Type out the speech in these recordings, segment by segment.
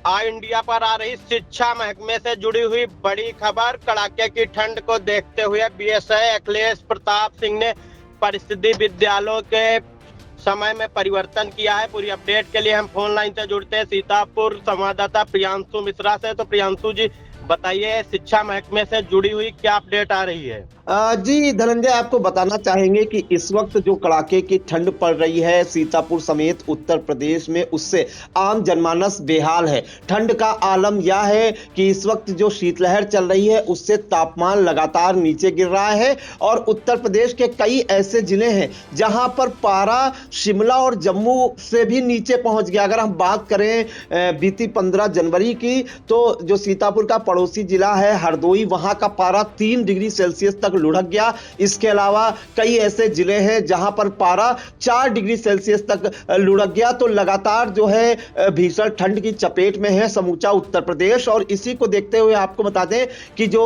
All India पर आ रही शिक्षा महकमे से जुड़ी हुई बड़ी खबर। कड़ाके की ठंड को देखते हुए बीएसए अखिलेश प्रताप सिंह ने परिषदीय विद्यालयों के समय में परिवर्तन किया है। पूरी अपडेट के लिए हम फोन लाइन से जुड़ते हैं सीतापुर संवाददाता प्रियांशु मिश्रा से। तो प्रियांशु जी बताइए, शिक्षा महकमे से जुड़ी हुई क्या अपडेट आ रही है? जी धनंजय, आपको बताना चाहेंगे कि इस वक्त जो कड़ाके की ठंड पड़ रही है सीतापुर समेत उत्तर प्रदेश में, उससे आम जनमानस बेहाल है। ठंड का आलम यह है कि इस वक्त जो शीतलहर चल रही है उससे तापमान लगातार नीचे गिर रहा है और उत्तर प्रदेश के कई ऐसे जिले हैं जहां पर पारा शिमला और जम्मू से भी नीचे पहुंच गया। अगर हम बात करें बीती 15 जनवरी की, तो जो सीतापुर का पड़ोसी जिला है हरदोई, वहां का पारा 3 डिग्री सेल्सियस तक लुढ़क गया। इसके अलावा कई ऐसे जिले हैं जहां पर पारा 4 डिग्री सेल्सियस तक लुढ़क गया। तो लगातार जो है भीषण ठंड की चपेट में है समूचा उत्तर प्रदेश। और इसी को देखते हुए आपको बता दें कि जो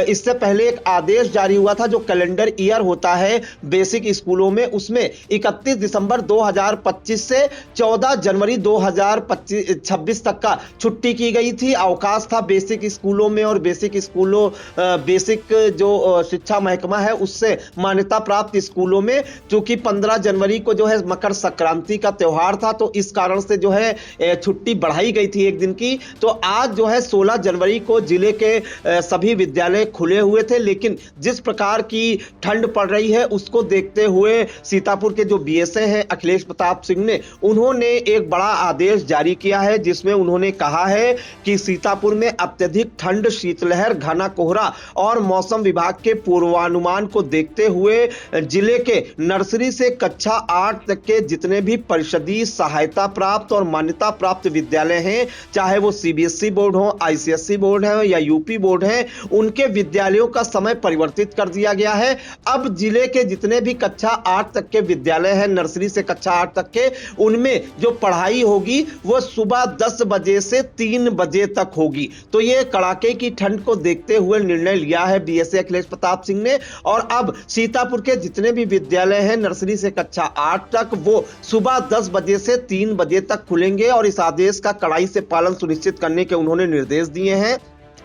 इससे पहले एक आदेश जारी हुआ था, जो कैलेंडर ईयर होता है बेसिक स्कूलों में, उसमें 31 दिसंबर 2025 से 14 जनवरी 2026 तक का छुट्टी की गई थी। अवकाश था बेसिक स्कूलों में और बेसिक जो शिक्षा महकमा है उससे मान्यता प्राप्त स्कूलों में, क्योंकि 15 जनवरी को जो है मकर संक्रांति का त्यौहार था, तो इस कारण से जो है छुट्टी बढ़ाई गई थी एक दिन की। तो आज जो है 16 जनवरी को जिले के सभी विद्यालय खुले हुए थे, लेकिन जिस प्रकार की ठंड पड़ रही है उसको देखते हुए सीतापुर के जो बीएसए हैं अखिलेश प्रताप सिंह ने, उन्होंने एक बड़ा आदेश जारी किया है, जिसमें उन्होंने कहा है कि सीतापुर में अत्यधिक ठंड, शीतलहर, घना कोहरा और मौसम विभाग के पूर्वानुमान को देखते हुए जिले के नर्सरी से कक्षा 8 तक के जितने भी परिषदीय सहायता प्राप्त और मान्यता प्राप्त विद्यालय हैं, चाहे वो सीबीएसई बोर्ड हो, आईसीएसई बोर्ड है या यूपी बोर्ड है, उनके विद्यालयों का समय परिवर्तित कर दिया गया है। अब जिले के जितने भी कक्षा 8 तक के विद्यालय हैं, नर्सरी से कक्षा 8 तक के, उनमें जो पढ़ाई होगी वो सुबह 10 बजे से 3 बजे तक होगी। तो ये कड़ाके की ठंड को देखते हुए निर्णय लिया है बीएसए अखिलेश प्रताप सिंह ने। और अब सीतापुर के जितने भी विद्यालय हैं नर्सरी से कक्षा 8 तक, वो सुबह 10 बजे से 3 बजे तक खुलेंगे और इस आदेश का कड़ाई से पालन सुनिश्चित करने के उन्होंने निर्देश दिए हैं।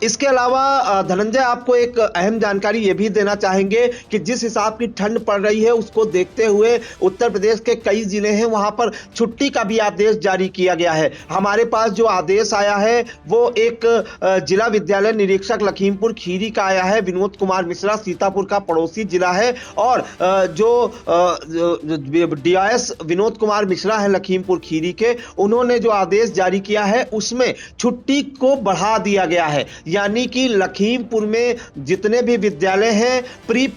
इसके अलावा धनंजय, आपको एक अहम जानकारी ये भी देना चाहेंगे कि जिस हिसाब की ठंड पड़ रही है उसको देखते हुए उत्तर प्रदेश के कई जिले हैं वहां पर छुट्टी का भी आदेश जारी किया गया है। हमारे पास जो आदेश आया है वो एक जिला विद्यालय निरीक्षक लखीमपुर खीरी का आया है। विनोद कुमार मिश्रा सीतापुर का पड़ोसी जिला है और जो डीआईएस विनोद कुमार मिश्रा है लखीमपुर खीरी के, उन्होंने जो आदेश जारी किया है उसमें छुट्टी को बढ़ा दिया गया है। यानी कि लखीमपुर में जितने भी विद्यालय हैं प्री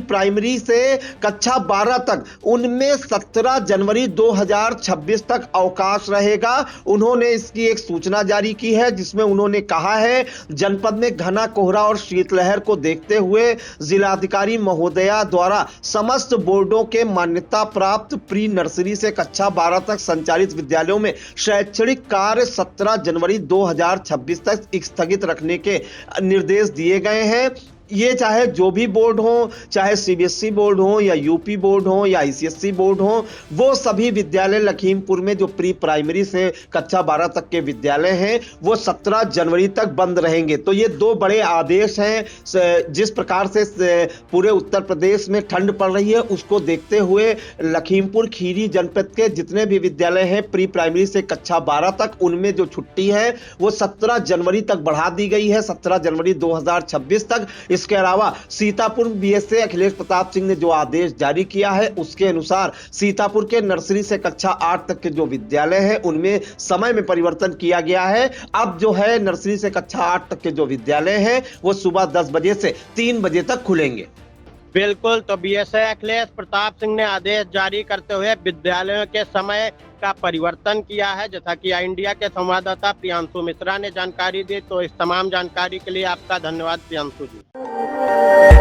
प्राइमरी से कक्षा 12 तक, उनमें 17 जनवरी 2026 तक अवकाश रहेगा। उन्होंने इसकी एक सूचना जारी की है, जिसमें उन्होंने कहा है जनपद में घना कोहरा और शीतलहर को देखते हुए जिलाधिकारी महोदया द्वारा समस्त बोर्डों के मान्यता प्राप्त प्री नर्सरी से कक्षा 12 तक संचालित विद्यालयों में शैक्षणिक कार्य 17 जनवरी 2026 तक स्थगित रखने के निर्देश दिए गए हैं। ये चाहे जो भी बोर्ड हो, चाहे सीबीएसई बोर्ड हो या यूपी बोर्ड हो या आईसीएसई बोर्ड हो, वो सभी विद्यालय लखीमपुर में जो प्री प्राइमरी से कक्षा 12 तक के विद्यालय हैं वो 17 जनवरी तक बंद रहेंगे। तो ये दो बड़े आदेश हैं। जिस प्रकार से पूरे उत्तर प्रदेश में ठंड पड़ रही है उसको देखते हुए लखीमपुर खीरी जनपद के जितने भी विद्यालय हैं प्री प्राइमरी से कक्षा 12 तक, उनमें जो छुट्टी है वो 17 जनवरी तक बढ़ा दी गई है, 17 जनवरी 2026 तक। इसके अलावा सीतापुर बीएसए अखिलेश प्रताप सिंह ने जो आदेश जारी किया है उसके अनुसार सीतापुर के नर्सरी से कक्षा 8 तक के जो विद्यालय हैं उनमें समय में परिवर्तन किया गया है। अब जो है नर्सरी से कक्षा 8 तक के जो विद्यालय हैं वो सुबह 10 बजे से 3 बजे तक खुलेंगे। बिल्कुल, तो बीएसए अखिलेश प्रताप सिंह ने आदेश जारी करते हुए विद्यालयों के समय का परिवर्तन किया है, जैसा कि इंडिया के संवाददाता प्रियांशु मिश्रा ने जानकारी दी। तो इस तमाम जानकारी के लिए आपका धन्यवाद प्रियांशु जी।